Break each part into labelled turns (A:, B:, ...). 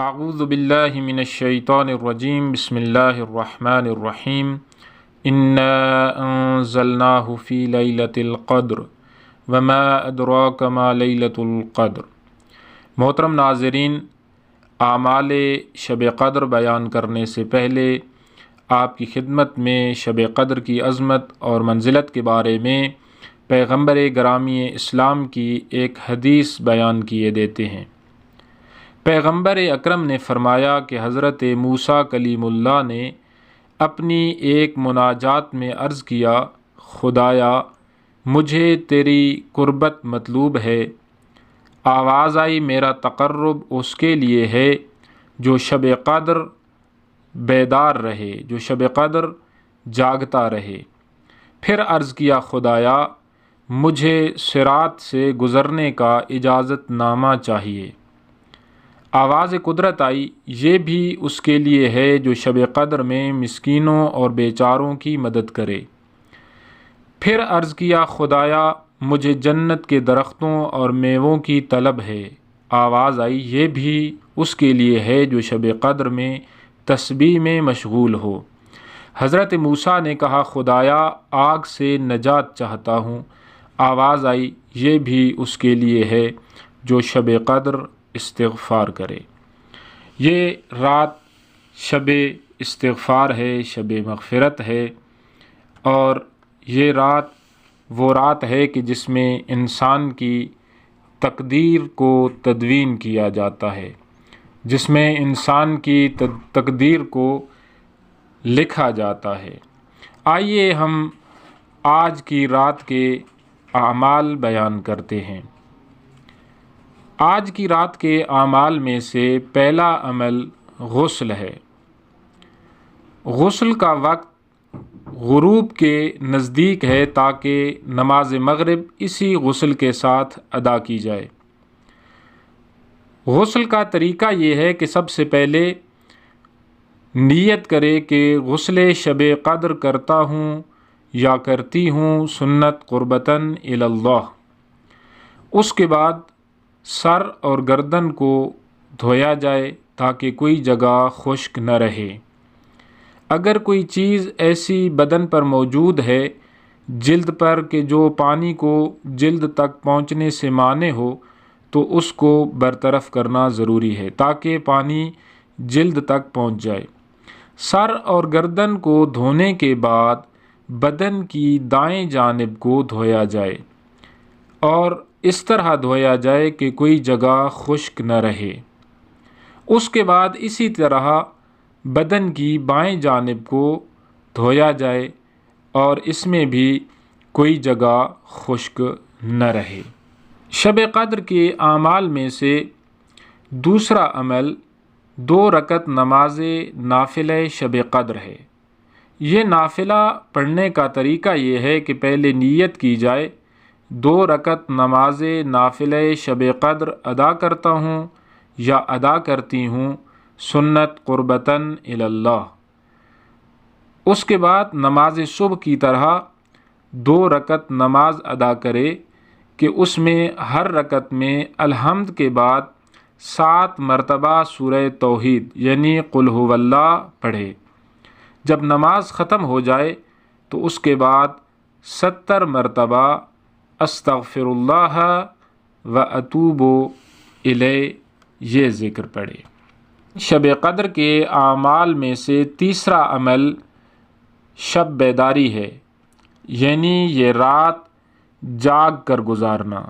A: اعوذ باللہ من الشیطان الرجیم بسم اللہ الرحمن الرحیم انا انزلناہ فی لیلۃ القدر وما ادراک ما لیلۃ القدر۔ محترم ناظرین، اعمال شب قدر بیان کرنے سے پہلے آپ کی خدمت میں شب قدر کی عظمت اور منزلت کے بارے میں پیغمبر گرامی اسلام کی ایک حدیث بیان کیے دیتے ہیں۔ پیغمبر اکرم نے فرمایا کہ حضرت موسیٰ کلیم اللہ نے اپنی ایک مناجات میں عرض کیا، خدایا مجھے تیری قربت مطلوب ہے۔ آواز آئی، میرا تقرب اس کے لیے ہے جو شب قدر بیدار رہے، جو شب قدر جاگتا رہے۔ پھر عرض کیا، خدایا مجھے صراط سے گزرنے کا اجازت نامہ چاہیے۔ آواز قدرت آئی، یہ بھی اس کے لیے ہے جو شب قدر میں مسکینوں اور بیچاروں کی مدد کرے۔ پھر عرض کیا، خدایا مجھے جنت کے درختوں اور میووں کی طلب ہے۔ آواز آئی، یہ بھی اس کے لیے ہے جو شب قدر میں تسبیح میں مشغول ہو۔ حضرت موسیٰ نے کہا، خدایا آگ سے نجات چاہتا ہوں۔ آواز آئی، یہ بھی اس کے لیے ہے جو شب قدر استغفار کرے۔ یہ رات شب استغفار ہے، شب مغفرت ہے، اور یہ رات وہ رات ہے کہ جس میں انسان کی تقدیر کو تدوین کیا جاتا ہے، جس میں انسان کی تقدیر کو لکھا جاتا ہے۔ آئیے ہم آج کی رات کے اعمال بیان کرتے ہیں۔ آج کی رات کے اعمال میں سے پہلا عمل غسل ہے۔ غسل کا وقت غروب کے نزدیک ہے تاکہ نماز مغرب اسی غسل کے ساتھ ادا کی جائے۔ غسل کا طریقہ یہ ہے کہ سب سے پہلے نیت کرے کہ غسل شب قدر کرتا ہوں یا کرتی ہوں سنت قربتاً الی اللہ۔ اس کے بعد سر اور گردن کو دھویا جائے تاکہ کوئی جگہ خشک نہ رہے۔ اگر کوئی چیز ایسی بدن پر موجود ہے جلد پر کہ جو پانی کو جلد تک پہنچنے سے مانع ہو تو اس کو برطرف کرنا ضروری ہے تاکہ پانی جلد تک پہنچ جائے۔ سر اور گردن کو دھونے کے بعد بدن کی دائیں جانب کو دھویا جائے اور اس طرح دھویا جائے کہ کوئی جگہ خشک نہ رہے۔ اس کے بعد اسی طرح بدن کی بائیں جانب کو دھویا جائے اور اس میں بھی کوئی جگہ خشک نہ رہے۔ شب قدر کے اعمال میں سے دوسرا عمل 2 رکعت نماز نافلہ شب قدر ہے۔ یہ نافلہ پڑھنے کا طریقہ یہ ہے کہ پہلے نیت کی جائے، 2 رکعت نماز نافلہ شب قدر ادا کرتا ہوں یا ادا کرتی ہوں سنت قربتاً الی اللہ۔ اس کے بعد نماز صبح کی طرح 2 رکعت نماز ادا کرے کہ اس میں ہر رکعت میں الحمد کے بعد 7 مرتبہ سورہ توحید یعنی قل ھو اللہ پڑھے۔ جب نماز ختم ہو جائے تو اس کے بعد 70 مرتبہ استغفر اللہ و اتوب الیہ یہ ذکر پڑھے۔ شب قدر کے اعمال میں سے تیسرا عمل شب بیداری ہے، یعنی یہ رات جاگ کر گزارنا۔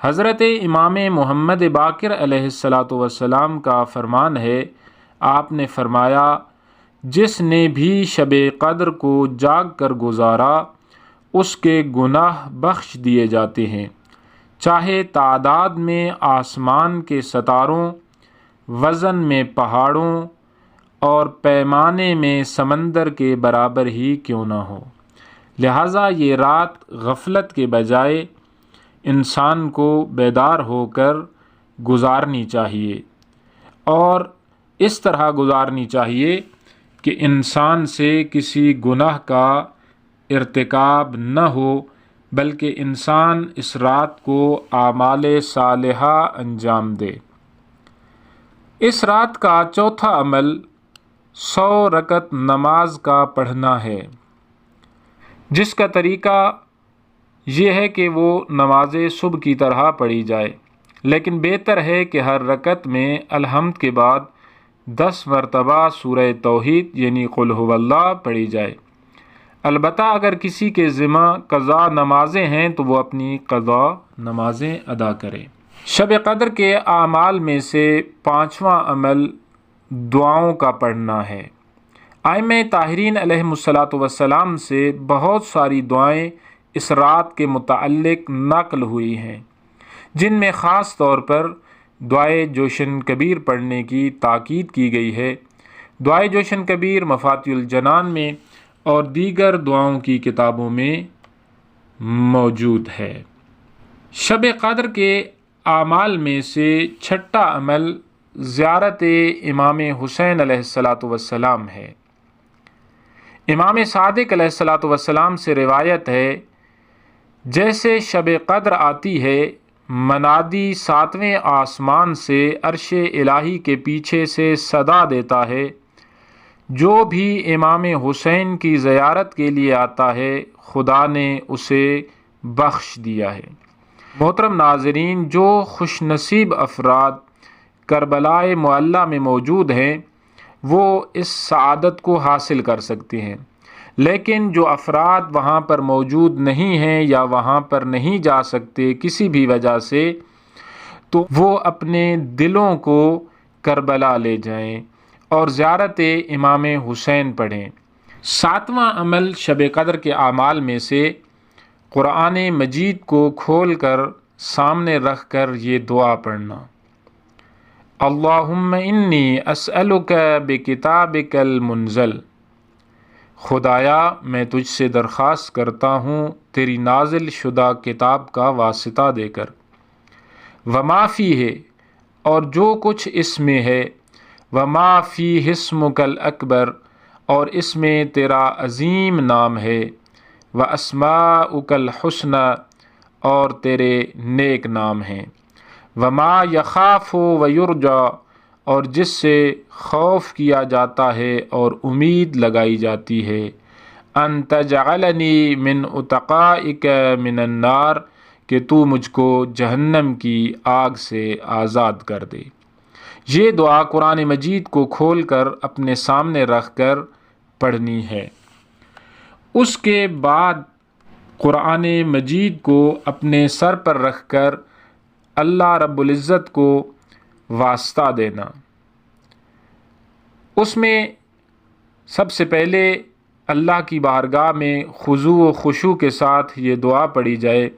A: حضرت امام محمد باقر علیہ السلام کا فرمان ہے، آپ نے فرمایا، جس نے بھی شب قدر کو جاگ کر گزارا اس کے گناہ بخش دیے جاتے ہیں، چاہے تعداد میں آسمان کے ستاروں، وزن میں پہاڑوں اور پیمانے میں سمندر کے برابر ہی کیوں نہ ہو۔ لہٰذا یہ رات غفلت کے بجائے انسان کو بیدار ہو کر گزارنی چاہیے، اور اس طرح گزارنی چاہیے کہ انسان سے کسی گناہ کا ارتکاب نہ ہو، بلکہ انسان اس رات کو اعمال صالحہ انجام دے۔ اس رات کا چوتھا عمل 100 رکعت نماز کا پڑھنا ہے، جس کا طریقہ یہ ہے کہ وہ نماز صبح کی طرح پڑھی جائے، لیکن بہتر ہے کہ ہر رکعت میں الحمد کے بعد 10 مرتبہ سورہ توحید یعنی قل هو اللہ پڑھی جائے۔ البتہ اگر کسی کے ذمہ قضا نمازیں ہیں تو وہ اپنی قضا نمازیں ادا کرے۔ شب قدر کے اعمال میں سے 5واں عمل دعاؤں کا پڑھنا ہے۔ ائمہ طاہرین علیہم السلام سے بہت ساری دعائیں اس رات کے متعلق نقل ہوئی ہیں، جن میں خاص طور پر دعائے جوشن کبیر پڑھنے کی تاکید کی گئی ہے۔ دعائے جوشن کبیر مفاتیح الجنان میں اور دیگر دعاؤں کی کتابوں میں موجود ہے۔ شب قدر کے اعمال میں سے 6واں عمل زیارت امام حسین علیہ السلام ہے۔ امام صادق علیہ السلام سے روایت ہے، جیسے شب قدر آتی ہے، منادی 7ویں آسمان سے عرش الہی کے پیچھے سے صدا دیتا ہے، جو بھی امام حسین کی زیارت کے لیے آتا ہے خدا نے اسے بخش دیا ہے۔ محترم ناظرین، جو خوش نصیب افراد کربلائے معلیٰ میں موجود ہیں وہ اس سعادت کو حاصل کر سکتے ہیں، لیکن جو افراد وہاں پر موجود نہیں ہیں یا وہاں پر نہیں جا سکتے کسی بھی وجہ سے، تو وہ اپنے دلوں کو کربلا لے جائیں اور زیارت امام حسین پڑھیں۔ 7واں عمل شب قدر کے اعمال میں سے قرآن مجید کو کھول کر سامنے رکھ کر یہ دعا پڑھنا: اللہم انی اسألک بکتابک المنزل، خدایا میں تجھ سے درخواست کرتا ہوں تیری نازل شدہ کتاب کا واسطہ دے کر، وما فیہ، اور جو کچھ اس میں ہے، وما فیہ اسمک الاکبر، اور اس میں تیرا عظیم نام ہے، واسماؤک الحسنی، اور تیرے نیک نام ہیں، وما یخاف ویرجا، اور جس سے خوف کیا جاتا ہے اور امید لگائی جاتی ہے، ان تجعلنی من اتقائک من النار، کہ تو مجھ کو جہنم کی آگ سے آزاد کر دے۔ یہ دعا قرآن مجید کو کھول کر اپنے سامنے رکھ کر پڑھنی ہے۔ اس کے بعد قرآن مجید کو اپنے سر پر رکھ کر اللہ رب العزت کو واسطہ دینا۔ اس میں سب سے پہلے اللہ کی بارگاہ میں خضوع و خشوع کے ساتھ یہ دعا پڑھی جائے: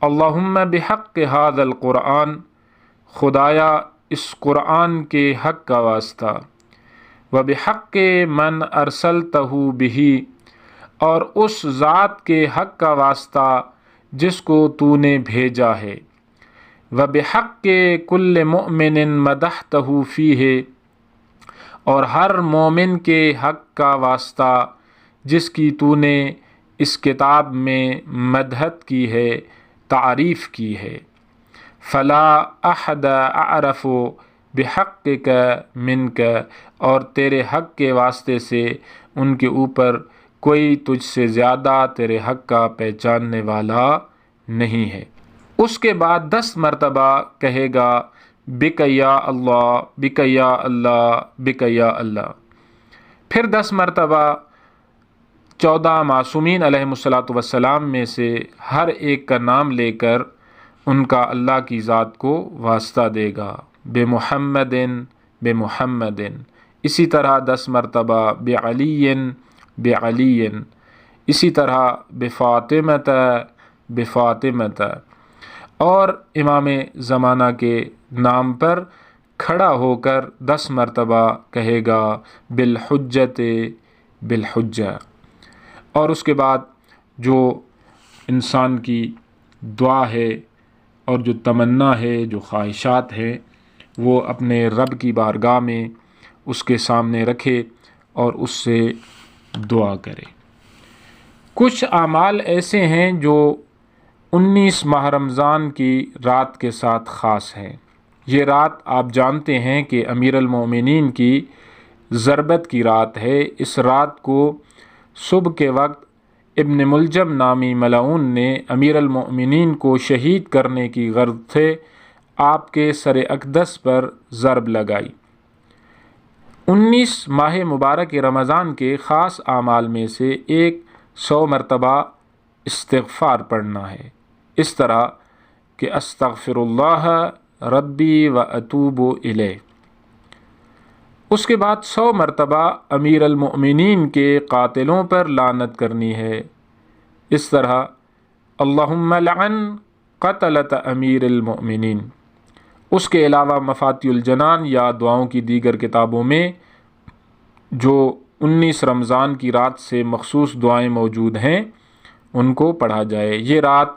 A: اللہم بحق ھذا القرآن، خدایا اس قرآن کے حق کا واسطہ، وبحق من ارسلتہ بہ، اور اس ذات کے حق کا واسطہ جس کو تو نے بھیجا ہے، وبحق کل مؤمن مدحتہ فیہ، اور ہر مومن کے حق کا واسطہ جس کی تو نے اس کتاب میں مدحت کی ہے، تعریف کی ہے۔ فلا احد اعرف بحقک منک، اور تیرے حق کے واسطے سے ان کے اوپر کوئی تجھ سے زیادہ تیرے حق کا پہچاننے والا نہیں ہے۔ اس کے بعد 10 مرتبہ کہے گا بک یا اللہ، بک یا اللہ، بک یا اللہ۔ پھر 10 مرتبہ 14 معصومین علیہم السلام میں سے ہر ایک کا نام لے کر ان کا اللہ کی ذات کو واسطہ دے گا: بے محمد، بے محمد۔ اسی طرح 10 مرتبہ بعلی، بعلی، اسی طرح بفاطمۃ، بفاطمۃ، اور امام زمانہ کے نام پر کھڑا ہو کر 10 مرتبہ کہے گا بالحجت، بالحجہ۔ اور اس کے بعد جو انسان کی دعا ہے اور جو تمنا ہے، جو خواہشات ہیں، وہ اپنے رب کی بارگاہ میں اس کے سامنے رکھے اور اس سے دعا کرے۔ کچھ اعمال ایسے ہیں جو 19 ماہ رمضان کی رات کے ساتھ خاص ہیں۔ یہ رات آپ جانتے ہیں کہ امیر المومنین کی ضربت کی رات ہے۔ اس رات کو صبح کے وقت ابن ملجم نامی ملعون نے امیر المومنین کو شہید کرنے کی غرض سے آپ کے سر اقدس پر ضرب لگائی۔ 19 ماہ مبارک رمضان کے خاص اعمال میں سے ایک 100 مرتبہ استغفار پڑھنا ہے، اس طرح کہ استغفر اللہ ربی و اتوب الیہ۔ اس کے بعد 100 مرتبہ امیر المؤمنین کے قاتلوں پر لعنت کرنی ہے، اس طرح اللہم لعن قتلۃ امیر المؤمنین۔ اس کے علاوہ مفاتیح الجنان یا دعاؤں کی دیگر کتابوں میں جو 19 رمضان کی رات سے مخصوص دعائیں موجود ہیں ان کو پڑھا جائے۔ یہ رات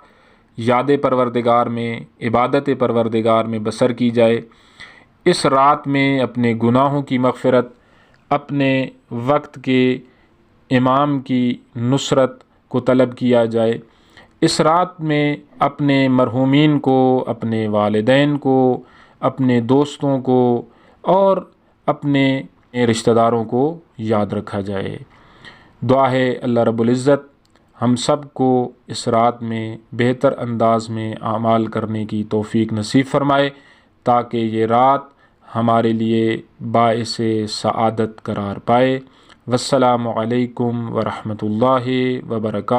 A: یاد پروردگار میں، عبادت پروردگار میں بسر کی جائے۔ اس رات میں اپنے گناہوں کی مغفرت، اپنے وقت کے امام کی نصرت کو طلب کیا جائے۔ اس رات میں اپنے مرحومین کو، اپنے والدین کو، اپنے دوستوں کو اور اپنے رشتہ داروں کو یاد رکھا جائے۔ دعا ہے اللہ رب العزت ہم سب کو اس رات میں بہتر انداز میں اعمال کرنے کی توفیق نصیب فرمائے، تاکہ یہ رات ہمارے لیے باعث سعادت قرار پائے۔ والسلام علیکم ورحمۃ اللہ وبرکاتہ۔